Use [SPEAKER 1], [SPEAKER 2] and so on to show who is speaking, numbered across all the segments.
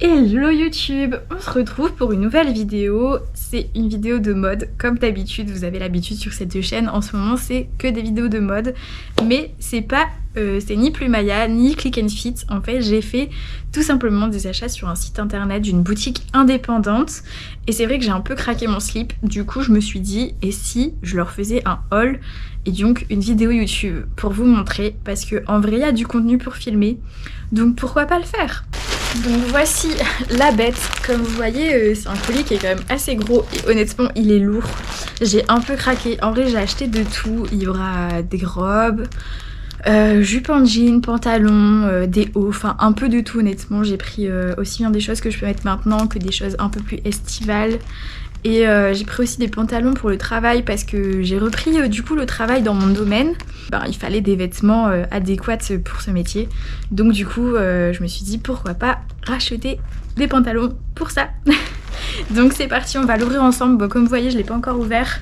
[SPEAKER 1] Hello YouTube, on se retrouve pour une nouvelle vidéo. C'est une vidéo de mode, comme d'habitude, vous avez l'habitude sur cette chaîne. En ce moment, c'est que des vidéos de mode, mais c'est pas, c'est ni Plumaya ni Click and Fit. En fait, j'ai fait tout simplement des achats sur un site internet d'une boutique indépendante. Et c'est vrai que j'ai un peu craqué mon slip. Du coup, je me suis dit, et si je leur faisais un haul et donc une vidéo YouTube pour vous montrer, parce que en vrai, il y a du contenu pour filmer, donc pourquoi pas le faire? Donc voici la bête. Comme vous voyez, c'est un colis qui est quand même assez gros et honnêtement il est lourd. J'ai un peu craqué. En vrai j'ai acheté de tout. Il y aura des robes, jupes en jean, pantalons, des hauts, enfin un peu de tout honnêtement. J'ai pris aussi bien des choses que je peux mettre maintenant que des choses un peu plus estivales. Et j'ai pris aussi des pantalons pour le travail parce que j'ai repris du coup le travail dans mon domaine. Il fallait des vêtements adéquats pour ce métier. Donc du coup je me suis dit pourquoi pas racheter des pantalons pour ça. Donc c'est parti, on va l'ouvrir ensemble. Bon, comme vous voyez je l'ai pas encore ouvert.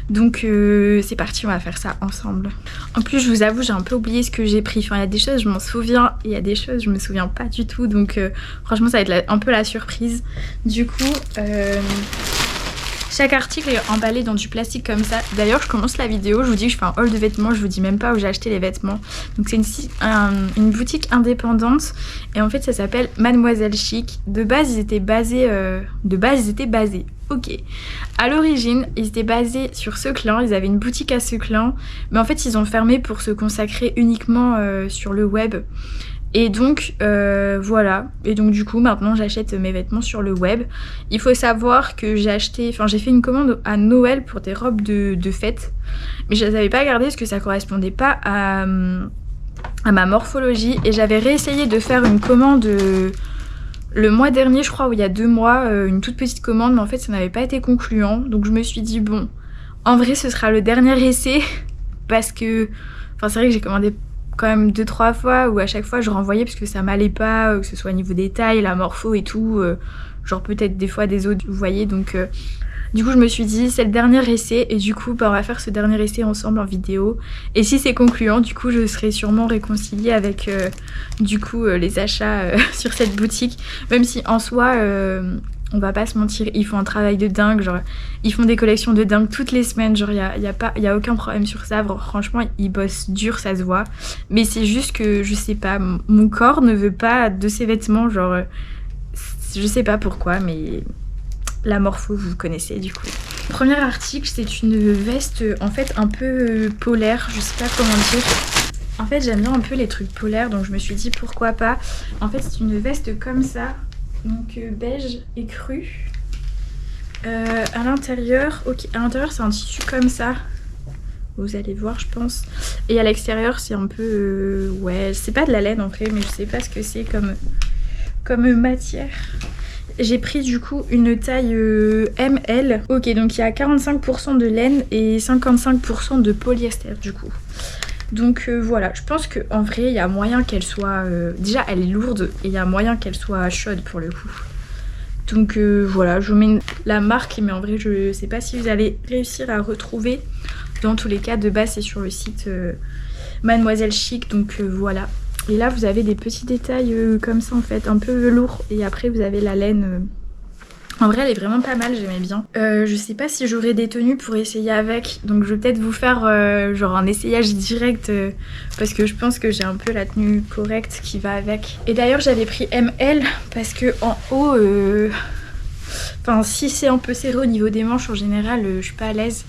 [SPEAKER 1] Donc c'est parti, on va faire ça ensemble. En plus je vous avoue j'ai un peu oublié ce que j'ai pris. Enfin il y a des choses je m'en souviens et il y a des choses je me souviens pas du tout. Donc franchement ça va être un peu la surprise. Du coup chaque article est emballé dans du plastique comme ça. D'ailleurs je commence la vidéo, je vous dis que je fais un haul de vêtements, je vous dis même pas où j'ai acheté les vêtements. Donc c'est une boutique indépendante et en fait ça s'appelle Mademoiselle Chic. De base ils étaient basés, ok. À l'origine ils étaient basés sur Seclin, ils avaient une boutique à Seclin. Mais en fait ils ont fermé pour se consacrer uniquement sur le web. Et donc voilà, et donc du coup maintenant j'achète mes vêtements sur le web. Il faut savoir que j'ai fait une commande à Noël pour des robes de fête, mais je les avais pas gardées parce que ça correspondait pas à ma morphologie. Et j'avais réessayé de faire une commande le mois dernier je crois, ou il y a 2 mois, une toute petite commande, mais en fait ça n'avait pas été concluant. Donc je me suis dit bon, en vrai ce sera le dernier essai, parce que c'est vrai que j'ai commandé quand même 2-3 fois où à chaque fois je renvoyais parce que ça m'allait pas, que ce soit au niveau des tailles, la morpho et tout, genre peut-être des fois des autres, vous voyez. Donc du coup je me suis dit c'est le dernier essai et du coup on va faire ce dernier essai ensemble en vidéo. Et si c'est concluant du coup je serai sûrement réconciliée avec les achats sur cette boutique, même si en soi on va pas se mentir, ils font un travail de dingue, genre ils font des collections de dingue toutes les semaines, genre y a aucun problème sur ça, franchement ils bossent dur, ça se voit. Mais c'est juste que je sais pas, mon corps ne veut pas de ces vêtements, genre je sais pas pourquoi, mais la morpho vous connaissez du coup. Premier article, c'est une veste en fait un peu polaire, je sais pas comment dire. En fait j'aime bien un peu les trucs polaires, donc je me suis dit pourquoi pas. En fait c'est une veste comme ça, donc beige et cru. À l'intérieur, ok, à l'intérieur c'est un tissu comme ça, vous allez voir je pense. Et à l'extérieur c'est un peu ouais, c'est pas de la laine en vrai, mais je sais pas ce que c'est comme matière. J'ai pris du coup une taille ML. Ok, donc il y a 45% de laine et 55% de polyester du coup. Donc voilà, je pense qu'en vrai il y a moyen qu'elle soit... déjà elle est lourde et il y a moyen qu'elle soit chaude pour le coup. Donc voilà, je vous mets la marque, mais en vrai je sais pas si vous allez réussir à retrouver. Dans tous les cas de base c'est sur le site Mademoiselle Chic, donc voilà. Et là vous avez des petits détails comme ça en fait, un peu velours, et après vous avez la laine. En vrai elle est vraiment pas mal, j'aimais bien. Je sais pas si j'aurai des tenues pour essayer avec, donc je vais peut-être vous faire genre un essayage direct parce que je pense que j'ai un peu la tenue correcte qui va avec. Et d'ailleurs j'avais pris ML parce que en haut, si c'est un peu serré au niveau des manches en général, je suis pas à l'aise.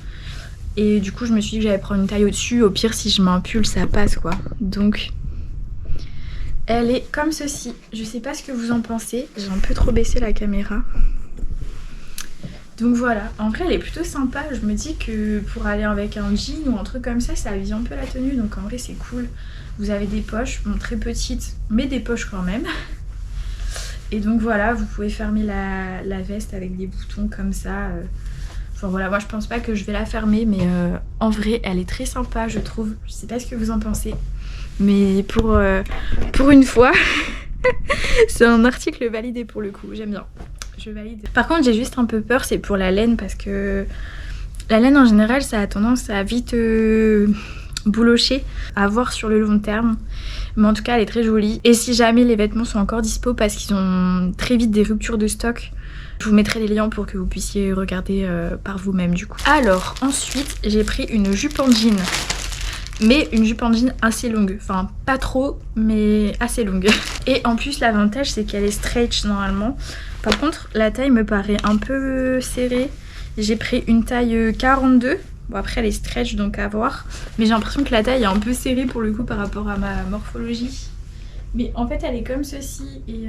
[SPEAKER 1] Et du coup je me suis dit que j'allais prendre une taille au-dessus, au pire si je mets un pull ça passe quoi. Donc elle est comme ceci, je sais pas ce que vous en pensez, j'ai un peu trop baissé la caméra. Donc voilà, en vrai elle est plutôt sympa, je me dis que pour aller avec un jean ou un truc comme ça, ça habille un peu la tenue, donc en vrai c'est cool. Vous avez des poches, bon très petites, mais des poches quand même. Et donc voilà, vous pouvez fermer la veste avec des boutons comme ça. Enfin voilà, moi je pense pas que je vais la fermer, mais en vrai elle est très sympa je trouve. Je sais pas ce que vous en pensez, mais pour une fois, c'est un article validé pour le coup, j'aime bien. Je valide. Par contre j'ai juste un peu peur, c'est pour la laine, parce que la laine en général ça a tendance à vite boulochée à voir sur le long terme. Mais en tout cas elle est très jolie. Et si jamais les vêtements sont encore dispo parce qu'ils ont très vite des ruptures de stock, je vous mettrai les liens pour que vous puissiez regarder par vous-même du coup. Alors ensuite j'ai pris une jupe en jean. Mais une jupe en jean assez longue, enfin pas trop mais assez longue. Et en plus l'avantage c'est qu'elle est stretch normalement. Par contre la taille me paraît un peu serrée. J'ai pris une taille 42. Bon après elle est stretch donc à voir. Mais j'ai l'impression que la taille est un peu serrée pour le coup par rapport à ma morphologie. Mais en fait elle est comme ceci et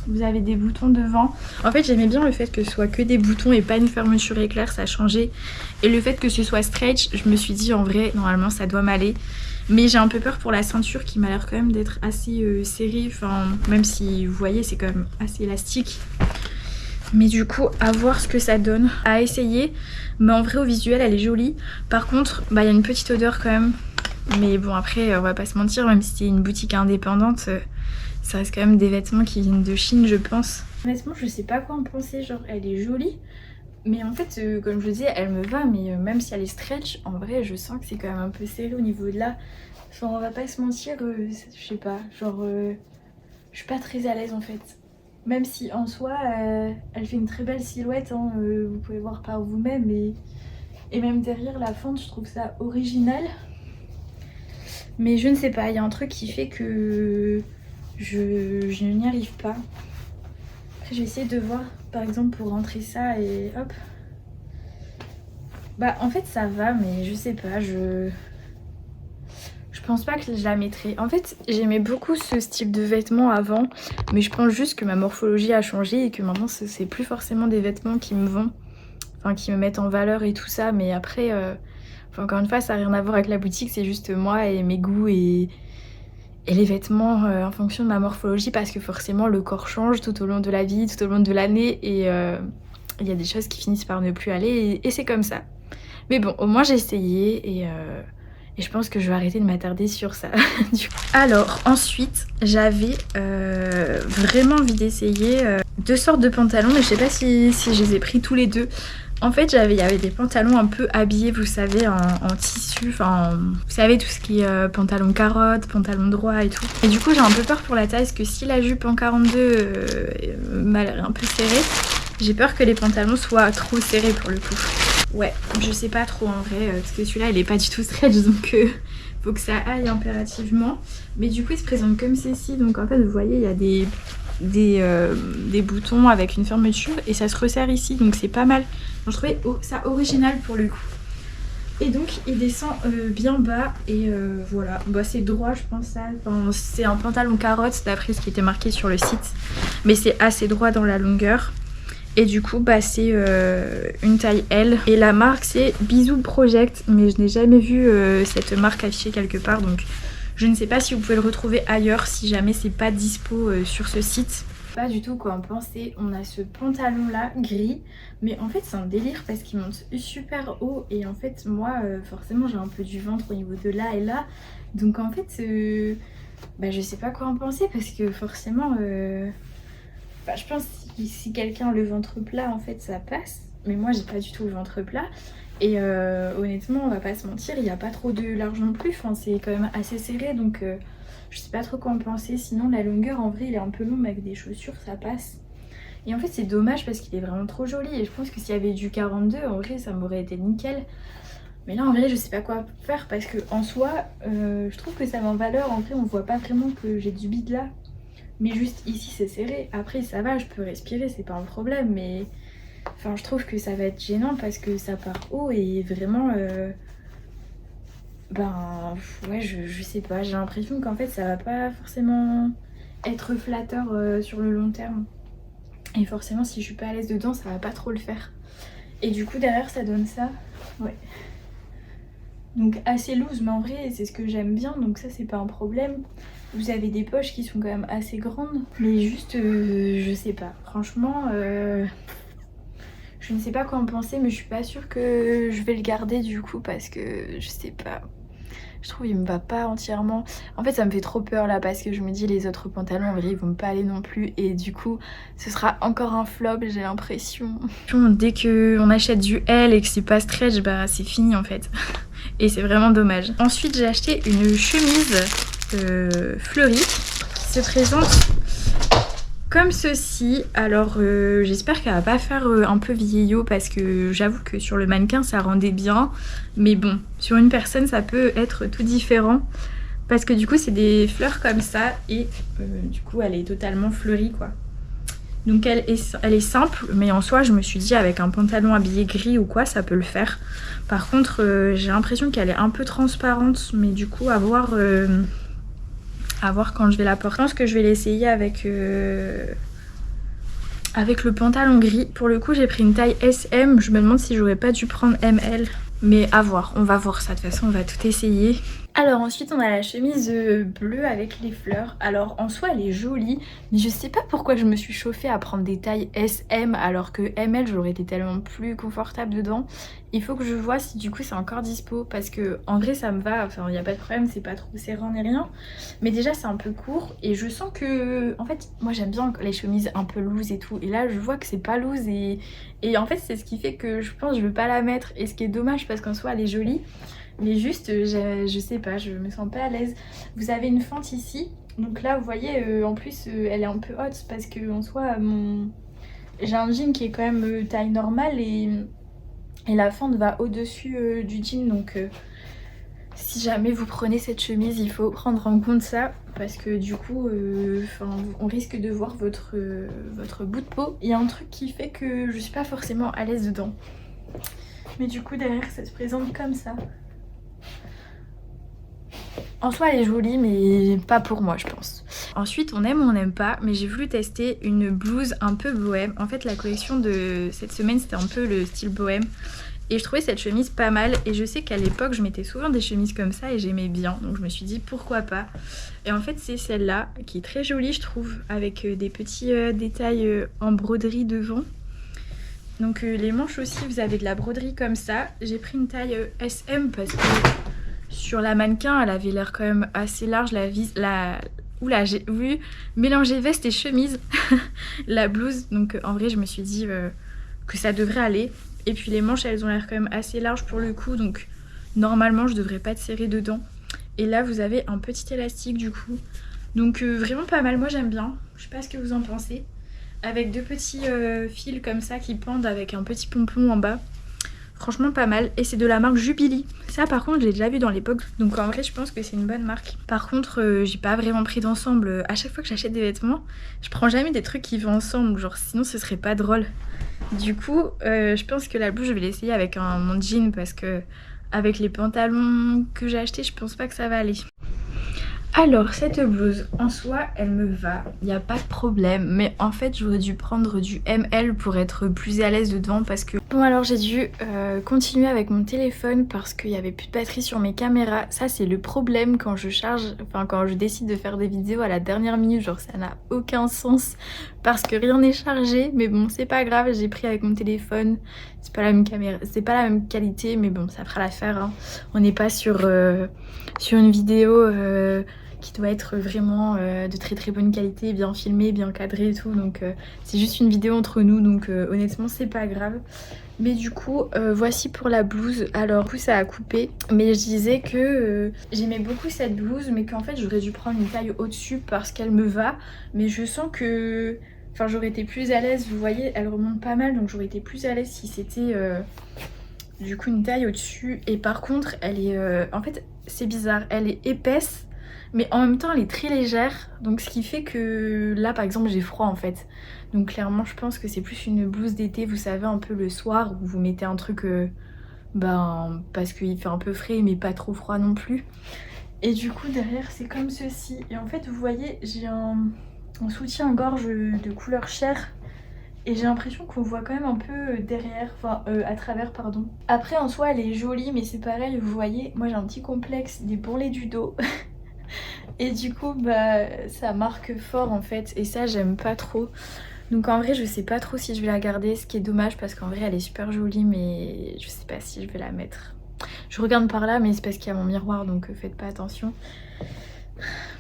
[SPEAKER 1] vous avez des boutons devant. En fait j'aimais bien le fait que ce soit que des boutons et pas une fermeture éclair, ça a changé. Et le fait que ce soit stretch, je me suis dit en vrai normalement ça doit m'aller. Mais j'ai un peu peur pour la ceinture qui m'a l'air quand même d'être assez serrée. Enfin même si vous voyez c'est quand même assez élastique. Mais du coup à voir ce que ça donne, à essayer. Mais en vrai au visuel elle est jolie. Par contre bah, y a une petite odeur quand même. Mais bon après on va pas se mentir, même si c'est une boutique indépendante, ça reste quand même des vêtements qui viennent de Chine je pense. Honnêtement je sais pas quoi en penser, genre elle est jolie. Mais en fait comme je vous disais elle me va, mais même si elle est stretch, en vrai je sens que c'est quand même un peu serré au niveau de là. Enfin on va pas se mentir, je sais pas, genre je suis pas très à l'aise en fait. Même si en soi elle fait une très belle silhouette, hein, vous pouvez voir par vous-même. Et même derrière la fente je trouve ça original. Mais je ne sais pas, il y a un truc qui fait que je n'y arrive pas. Après je vais essayer de voir par exemple pour rentrer ça et hop. Bah en fait ça va mais je sais pas, je pense pas que je la mettrai. En fait j'aimais beaucoup ce style de vêtements avant, mais je pense juste que ma morphologie a changé et que maintenant c'est plus forcément des vêtements qui me vont, enfin qui me mettent en valeur et tout ça. Mais après enfin, encore une fois ça n'a rien à voir avec la boutique, c'est juste moi et mes goûts et les vêtements en fonction de ma morphologie, parce que forcément le corps change tout au long de la vie, tout au long de l'année, et il y a des choses qui finissent par ne plus aller et c'est comme ça. Mais bon au moins j'ai essayé et je pense que je vais arrêter de m'attarder sur ça. Du coup. Alors ensuite j'avais vraiment envie d'essayer deux sortes de pantalons, mais je sais pas si je les ai pris tous les deux. En fait il y avait des pantalons un peu habillés, vous savez, en tissu, enfin vous savez tout ce qui est pantalon carotte, pantalon droit et tout. Et du coup j'ai un peu peur pour la taille, parce que si la jupe en 42 m'a l'air un peu serrée, j'ai peur que les pantalons soient trop serrés pour le coup. Ouais, je sais pas trop en vrai, parce que celui-là il est pas du tout stretch, donc faut que ça aille impérativement. Mais du coup il se présente comme ceci, donc en fait vous voyez il y a des boutons avec une fermeture et ça se resserre ici, donc c'est pas mal. Donc, je trouvais ça original pour le coup. Et donc il descend bien bas et voilà, bah, c'est droit je pense ça. Enfin, c'est un pantalon carotte d'après ce qui était marqué sur le site, mais c'est assez droit dans la longueur. Et du coup bah c'est une taille L et la marque c'est Bisou Project, mais je n'ai jamais vu cette marque affichée quelque part, donc je ne sais pas si vous pouvez le retrouver ailleurs si jamais c'est pas dispo sur ce site. Pas du tout quoi en penser. On a ce pantalon là gris, mais en fait c'est un délire parce qu'il monte super haut et en fait moi forcément j'ai un peu du ventre au niveau de là et là, donc en fait bah je sais pas quoi en penser, parce que forcément bah, je pense que si quelqu'un a le ventre plat en fait ça passe, mais moi j'ai pas du tout le ventre plat. Et honnêtement on va pas se mentir, il n'y a pas trop de large non plus, enfin, c'est quand même assez serré, donc je sais pas trop quoi en penser. Sinon la longueur en vrai il est un peu long, mais avec des chaussures ça passe. Et en fait c'est dommage parce qu'il est vraiment trop joli, et je pense que s'il y avait du 42 en vrai ça m'aurait été nickel. Mais là en vrai je sais pas quoi faire, parce que en soi je trouve que ça met en valeur. En vrai on voit pas vraiment que j'ai du bide là, mais juste ici c'est serré. Après ça va, je peux respirer, c'est pas un problème, mais enfin je trouve que ça va être gênant parce que ça part haut et vraiment ben ouais je sais pas, j'ai l'impression qu'en fait ça va pas forcément être flatteur sur le long terme, et forcément si je suis pas à l'aise dedans ça va pas trop le faire. Et du coup derrière ça donne ça, ouais, donc assez loose, mais en vrai c'est ce que j'aime bien, donc ça c'est pas un problème. Vous avez des poches qui sont quand même assez grandes, mais juste je sais pas, franchement je ne sais pas quoi en penser, mais je suis pas sûre que je vais le garder du coup, parce que je sais pas. Je trouve il me va pas entièrement. En fait ça me fait trop peur là parce que je me dis les autres pantalons en vrai ils vont pas aller non plus et du coup ce sera encore un flop j'ai l'impression. Dès qu'on achète du L et que c'est pas stretch bah c'est fini en fait. Et c'est vraiment dommage. Ensuite j'ai acheté une chemise fleurie qui se présente comme ceci. Alors j'espère qu'elle va pas faire un peu vieillot parce que j'avoue que sur le mannequin ça rendait bien. Mais bon, sur une personne ça peut être tout différent. Parce que du coup c'est des fleurs comme ça et du coup elle est totalement fleurie quoi. Donc elle est simple mais en soi je me suis dit avec un pantalon habillé gris ou quoi ça peut le faire. Par contre j'ai l'impression qu'elle est un peu transparente mais du coup à voir quand je vais la porter. Je pense que je vais l'essayer avec le pantalon gris. Pour le coup j'ai pris une taille SM, je me demande si j'aurais pas dû prendre ML. Mais à voir, on va voir ça, de toute façon on va tout essayer. Alors ensuite on a la chemise bleue avec les fleurs. Alors en soi elle est jolie, mais je sais pas pourquoi je me suis chauffée à prendre des tailles SM alors que ML j'aurais été tellement plus confortable dedans. Il faut que je vois si du coup c'est encore dispo parce que en vrai ça me va, enfin il n'y a pas de problème, c'est pas trop serrant ni rien. Mais déjà c'est un peu court et je sens que, en fait moi j'aime bien les chemises un peu loose et tout. Et là je vois que c'est pas loose et en fait c'est ce qui fait que je pense que je veux pas la mettre. Et ce qui est dommage parce qu'en soi elle est jolie. Mais juste, je sais pas, je me sens pas à l'aise. Vous avez une fente ici. Donc là, vous voyez, en plus, elle est un peu haute parce que en soi, j'ai un jean qui est quand même taille normale et la fente va au-dessus du jean. Donc si jamais vous prenez cette chemise, il faut prendre en compte ça. Parce que du coup, on risque de voir votre bout de peau. Il y a un truc qui fait que je suis pas forcément à l'aise dedans. Mais du coup, derrière, ça se présente comme ça. En soi elle est jolie mais pas pour moi je pense. Ensuite on aime ou on n'aime pas mais j'ai voulu tester une blouse un peu bohème. En fait la collection de cette semaine c'était un peu le style bohème. Et je trouvais cette chemise pas mal et je sais qu'à l'époque je mettais souvent des chemises comme ça et j'aimais bien. Donc je me suis dit pourquoi pas. Et en fait c'est celle-là qui est très jolie je trouve avec des petits détails en broderie devant. Donc les manches aussi vous avez de la broderie comme ça. J'ai pris une taille SM parce que sur la mannequin, elle avait l'air quand même assez large, Oula, j'ai voulu mélanger veste et chemise, la blouse. Donc en vrai, je me suis dit que ça devrait aller. Et puis les manches, elles ont l'air quand même assez larges pour le coup. Donc normalement, je devrais pas être serrée dedans. Et là, vous avez un petit élastique du coup. Donc vraiment pas mal, moi j'aime bien. Je sais pas ce que vous en pensez. Avec deux petits fils comme ça qui pendent avec un petit pompon en bas. Franchement pas mal et c'est de la marque Jubilee. Ça par contre j'ai déjà vu dans l'époque donc en vrai je pense que c'est une bonne marque. Par contre j'ai pas vraiment pris d'ensemble. À chaque fois que j'achète des vêtements je prends jamais des trucs qui vont ensemble genre sinon ce serait pas drôle. Du coup je pense que la blouse je vais l'essayer avec mon jean parce que avec les pantalons que j'ai achetés je pense pas que ça va aller. Alors cette blouse en soi elle me va, il n'y a pas de problème mais en fait j'aurais dû prendre du ML pour être plus à l'aise dedans parce que... Bon alors j'ai dû continuer avec mon téléphone parce qu'il n'y avait plus de batterie sur mes caméras. Ça c'est le problème quand je charge, enfin quand je décide de faire des vidéos à la dernière minute, genre ça n'a aucun sens parce que rien n'est chargé. Mais bon c'est pas grave, j'ai pris avec mon téléphone, c'est pas la même caméra, c'est pas la même qualité mais bon ça fera l'affaire hein. On n'est pas sur une vidéo... qui doit être vraiment de très très bonne qualité, bien filmée, bien cadrée et tout. Donc c'est juste une vidéo entre nous, donc honnêtement c'est pas grave. Mais du coup voici pour la blouse. Alors du coup ça a coupé, mais je disais que j'aimais beaucoup cette blouse, mais qu'en fait j'aurais dû prendre une taille au-dessus parce qu'elle me va. Mais je sens que... Enfin j'aurais été plus à l'aise, vous voyez, elle remonte pas mal, donc j'aurais été plus à l'aise si c'était... du coup une taille au-dessus. Et par contre elle est... En fait c'est bizarre, elle est épaisse. Mais en même temps elle est très légère, donc ce qui fait que là par exemple j'ai froid en fait. Donc clairement je pense que c'est plus une blouse d'été, vous savez un peu le soir où vous mettez un truc parce qu'il fait un peu frais mais pas trop froid non plus. Et du coup derrière c'est comme ceci. Et en fait vous voyez j'ai un soutien-gorge de couleur chair. Et j'ai l'impression qu'on voit quand même un peu derrière, enfin à travers pardon. Après en soi elle est jolie mais c'est pareil vous voyez, moi j'ai un petit complexe des bourrelets du dos. Et du coup bah ça marque fort en fait et ça j'aime pas trop. Donc en vrai je sais pas trop si je vais la garder, ce qui est dommage parce qu'en vrai elle est super jolie mais je sais pas si je vais la mettre. Je regarde par là, mais c'est parce qu'il y a mon miroir, donc faites pas attention.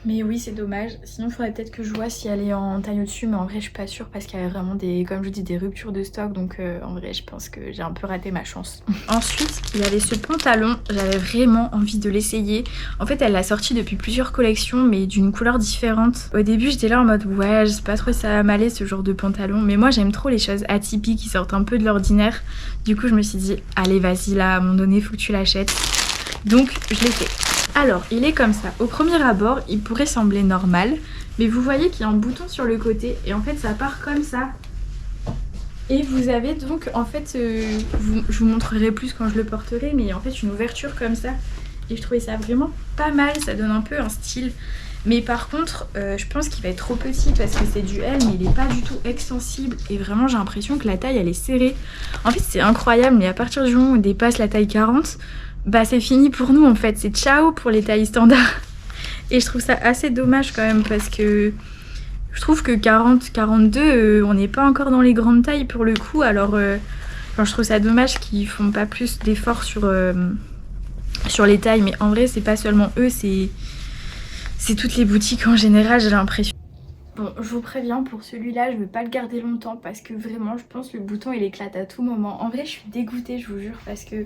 [SPEAKER 1] Mais oui, c'est dommage. Sinon, il faudrait peut-être que je vois si elle est en taille au-dessus, mais en vrai, je suis pas sûre parce qu'il y a vraiment des, comme je dis, des ruptures de stock. Donc en vrai, je pense que j'ai un peu raté ma chance. Ensuite, il y avait ce pantalon. J'avais vraiment envie de l'essayer. En fait, elle l'a sorti depuis plusieurs collections, mais d'une couleur différente. Au début, j'étais là en mode ouais, je sais pas trop si ça va m'aller ce genre de pantalon. Mais moi, j'aime trop les choses atypiques qui sortent un peu de l'ordinaire. Du coup, je me suis dit, allez, vas-y, là, à un moment donné, faut que tu l'achètes. Donc, je l'ai fait. Alors, il est comme ça. Au premier abord, il pourrait sembler normal, mais vous voyez qu'il y a un bouton sur le côté et en fait, ça part comme ça. Et vous avez donc, en fait, je vous montrerai plus quand je le porterai, mais en fait, une ouverture comme ça. Et je trouvais ça vraiment pas mal, ça donne un peu un style. Mais par contre, je pense qu'il va être trop petit parce que c'est du L, mais il est pas du tout extensible. Et vraiment, j'ai l'impression que la taille, elle est serrée. En fait, c'est incroyable, mais à partir du moment où on dépasse la taille 40, bah c'est fini pour nous en fait, c'est ciao pour les tailles standards. Et je trouve ça assez dommage quand même parce que je trouve que 40, 42, on n'est pas encore dans les grandes tailles pour le coup. Alors je trouve ça dommage qu'ils font pas plus d'efforts sur les tailles. Mais en vrai, c'est pas seulement eux, c'est toutes les boutiques en général, j'ai l'impression. Bon, je vous préviens, pour celui-là, je veux pas le garder longtemps parce que vraiment, je pense que le bouton il éclate à tout moment. En vrai, je suis dégoûtée, je vous jure, parce que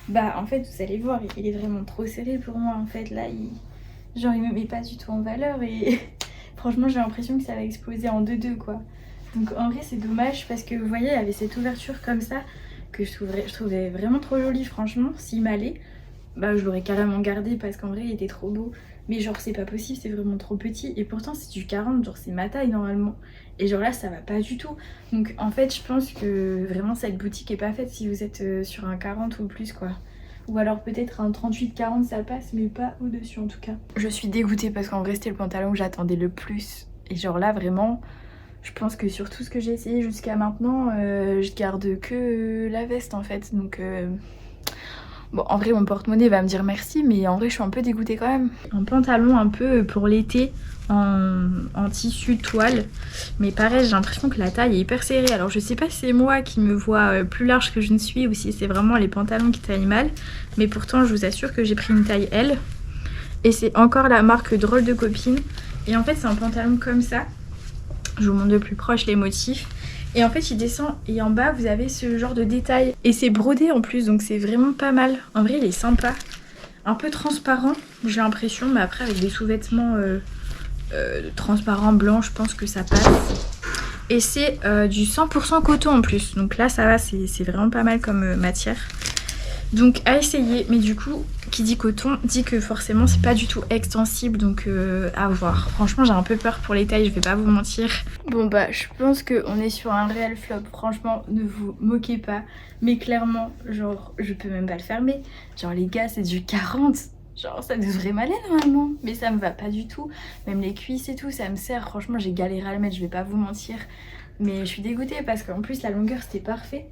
[SPEAKER 1] bah en fait vous allez voir, il est vraiment trop serré pour moi en fait là, il me met pas du tout en valeur et franchement j'ai l'impression que ça va exploser en deux quoi. Donc en vrai c'est dommage parce que vous voyez il y avait cette ouverture comme ça que je trouvais vraiment trop jolie franchement. S'il m'allait, bah je l'aurais carrément gardé parce qu'en vrai il était trop beau. Mais genre c'est pas possible, c'est vraiment trop petit et pourtant c'est du 40, genre c'est ma taille normalement. Et genre là ça va pas du tout. Donc en fait je pense que vraiment cette boutique est pas faite si vous êtes sur un 40 ou plus quoi. Ou alors peut-être un 38-40 ça passe mais pas au-dessus en tout cas. Je suis dégoûtée parce qu'en vrai c'était le pantalon que j'attendais le plus. Et genre là vraiment je pense que sur tout ce que j'ai essayé jusqu'à maintenant je garde que la veste en fait. Donc bon, en vrai, mon porte-monnaie va me dire merci, mais en vrai, je suis un peu dégoûtée quand même. Un pantalon un peu pour l'été en tissu toile. Mais pareil, j'ai l'impression que la taille est hyper serrée. Alors, je sais pas si c'est moi qui me vois plus large que je ne suis ou si c'est vraiment les pantalons qui taillent mal. Mais pourtant, je vous assure que j'ai pris une taille L. Et c'est encore la marque Drôle de Copine. Et en fait, c'est un pantalon comme ça. Je vous montre de plus proche les motifs. Et en fait il descend et en bas vous avez ce genre de détail. Et c'est brodé en plus donc c'est vraiment pas mal. En vrai il est sympa. Un peu transparent j'ai l'impression, mais après avec des sous-vêtements transparents blancs je pense que ça passe. Et c'est du 100% coton en plus. Donc là ça va, c'est vraiment pas mal comme matière. Donc à essayer, mais du coup qui dit coton dit que forcément c'est pas du tout extensible, donc à voir. Franchement j'ai un peu peur pour les tailles, je vais pas vous mentir. Bon bah je pense qu'on est sur un réel flop, franchement ne vous moquez pas, mais clairement genre je peux même pas le fermer. Genre les gars c'est du 40, genre ça devrait m'aller normalement, mais ça me va pas du tout. Même les cuisses et tout ça me sert, franchement j'ai galéré à le mettre, je vais pas vous mentir. Mais je suis dégoûtée parce qu'en plus la longueur c'était parfait.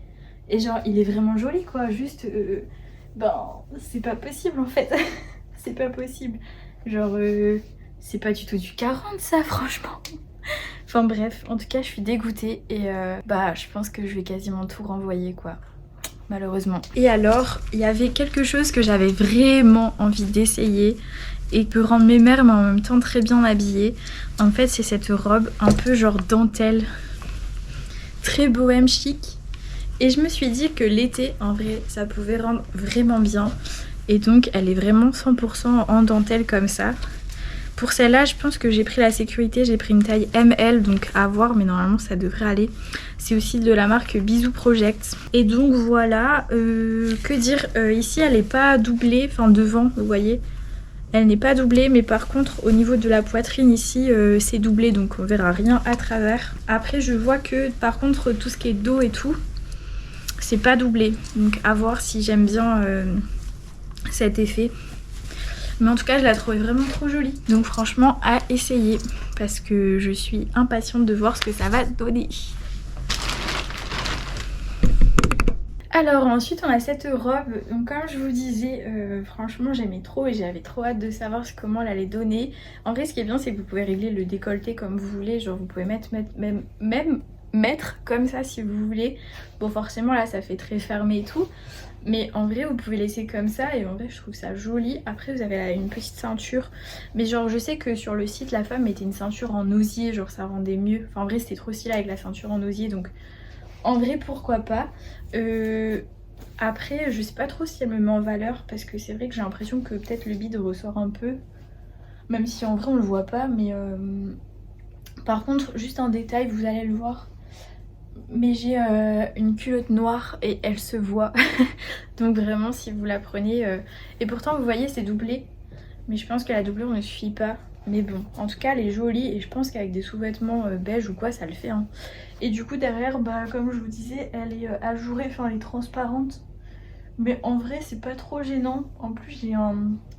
[SPEAKER 1] Et genre il est vraiment joli quoi, juste ben c'est pas possible en fait. C'est pas possible. Genre c'est pas du tout du 40 ça franchement. Enfin bref, en tout cas je suis dégoûtée et bah je pense que je vais quasiment tout renvoyer quoi. Malheureusement. Et alors, il y avait quelque chose que j'avais vraiment envie d'essayer et qui peut rendre mes mères mais en même temps très bien habillées. En fait c'est cette robe un peu genre dentelle, très bohème chic. Et je me suis dit que l'été, en vrai, ça pouvait rendre vraiment bien. Et donc, elle est vraiment 100% en dentelle comme ça. Pour celle-là, je pense que j'ai pris la sécurité. J'ai pris une taille ML, donc à voir, mais normalement, ça devrait aller. C'est aussi de la marque Bisous Project. Et donc, voilà. Que dire, ici, elle n'est pas doublée. Enfin, devant, vous voyez. Elle n'est pas doublée, mais par contre, au niveau de la poitrine, ici, c'est doublé. Donc, on verra rien à travers. Après, je vois que, par contre, tout ce qui est dos et tout, c'est pas doublé, donc à voir si j'aime bien cet effet. Mais en tout cas je la trouvais vraiment trop jolie, donc franchement à essayer parce que je suis impatiente de voir ce que ça va donner. Alors ensuite on a cette robe, donc comme je vous disais franchement j'aimais trop et j'avais trop hâte de savoir comment elle allait donner. En vrai ce qui est bien c'est que vous pouvez régler le décolleté comme vous voulez, genre vous pouvez mettre même mettre comme ça si vous voulez. Bon forcément là ça fait très fermé et tout. Mais en vrai vous pouvez laisser comme ça et en vrai je trouve ça joli. Après vous avez là une petite ceinture. Mais genre je sais que sur le site la femme mettait une ceinture en osier, genre ça rendait mieux. Enfin en vrai c'était trop stylé avec la ceinture en osier donc en vrai pourquoi pas. Après je sais pas trop si elle me met en valeur parce que c'est vrai que j'ai l'impression que peut-être le bide ressort un peu. Même si en vrai on le voit pas mais par contre juste un détail vous allez le voir. Mais j'ai une culotte noire et elle se voit. Donc vraiment si vous la prenez... Et pourtant vous voyez c'est doublé. Mais je pense que la doublure ne suffit pas. Mais bon, en tout cas elle est jolie et je pense qu'avec des sous-vêtements beige ou quoi ça le fait. Hein. Et du coup derrière, bah, comme je vous disais, elle est ajourée, enfin elle est transparente. Mais en vrai c'est pas trop gênant. En plus j'ai un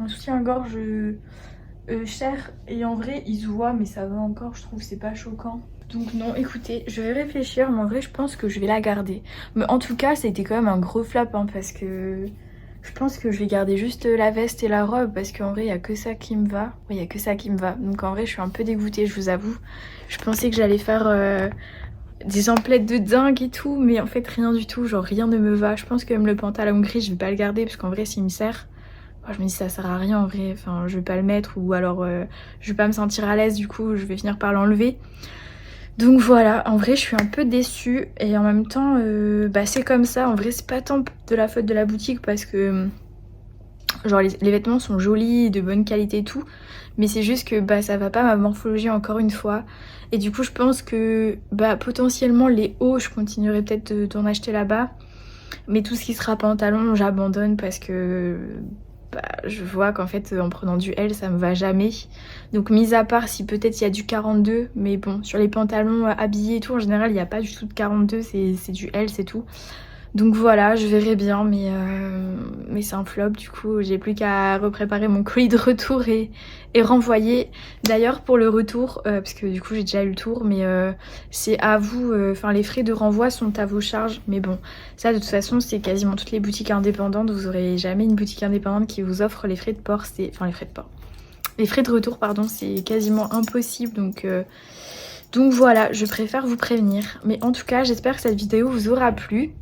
[SPEAKER 1] soutien-gorge cher et en vrai il se voit mais ça va encore, je trouve c'est pas choquant. Donc non, écoutez, je vais réfléchir, mais en vrai je pense que je vais la garder. Mais en tout cas ça a été quand même un gros flop hein, parce que je pense que je vais garder juste la veste et la robe parce qu'en vrai il y a que ça qui me va. Ouais, il y a que ça qui me va. Donc en vrai je suis un peu dégoûtée, je vous avoue. Je pensais que j'allais faire des emplettes de dingue et tout, mais en fait rien du tout, genre rien ne me va. Je pense que même le pantalon gris je vais pas le garder parce qu'en vrai s'il me sert... je me dis ça sert à rien en vrai, enfin je vais pas le mettre ou alors je vais pas me sentir à l'aise du coup je vais finir par l'enlever. Donc voilà, en vrai je suis un peu déçue et en même temps bah c'est comme ça, en vrai c'est pas tant de la faute de la boutique parce que genre les vêtements sont jolis, de bonne qualité et tout, mais c'est juste que bah ça va pas ma morphologie encore une fois et du coup je pense que bah potentiellement les hauts je continuerai peut-être d'en acheter là-bas, mais tout ce qui sera pantalon j'abandonne parce que bah, je vois qu'en fait en prenant du L ça me va jamais. Donc mis à part si peut-être il y a du 42, mais bon sur les pantalons habillés et tout en général il n'y a pas du tout de 42, c'est du L c'est tout. Donc voilà, je verrai bien mais c'est un flop du coup, j'ai plus qu'à repréparer mon colis de retour et renvoyer. D'ailleurs pour le retour, parce que du coup j'ai déjà eu le tour, mais c'est à vous, enfin les frais de renvoi sont à vos charges. Mais bon, ça de toute façon c'est quasiment toutes les boutiques indépendantes, vous aurez jamais une boutique indépendante qui vous offre les frais de port, enfin les frais de port. Les frais de retour pardon, c'est quasiment impossible donc voilà, je préfère vous prévenir. Mais en tout cas j'espère que cette vidéo vous aura plu.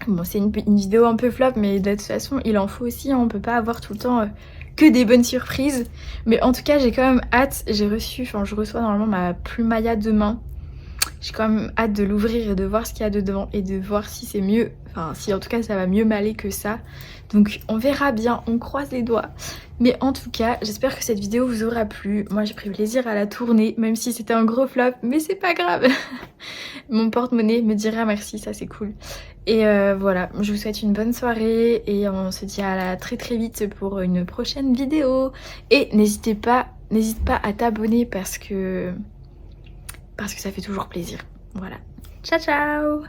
[SPEAKER 1] Bon c'est une vidéo un peu flop mais de toute façon il en faut aussi, hein. On peut pas avoir tout le temps que des bonnes surprises. Mais en tout cas j'ai quand même hâte, je reçois normalement ma Plumaya demain. J'ai quand même hâte de l'ouvrir et de voir ce qu'il y a dedans et de voir si c'est mieux, enfin si en tout cas ça va mieux m'aller que ça. Donc on verra bien, on croise les doigts. Mais en tout cas j'espère que cette vidéo vous aura plu. Moi j'ai pris plaisir à la tourner même si c'était un gros flop, mais c'est pas grave. Mon porte-monnaie me dira merci, ça c'est cool. Et voilà, je vous souhaite une bonne soirée et on se dit à la très vite pour une prochaine vidéo. Et n'hésite pas à t'abonner parce que ça fait toujours plaisir. Voilà. Ciao ciao!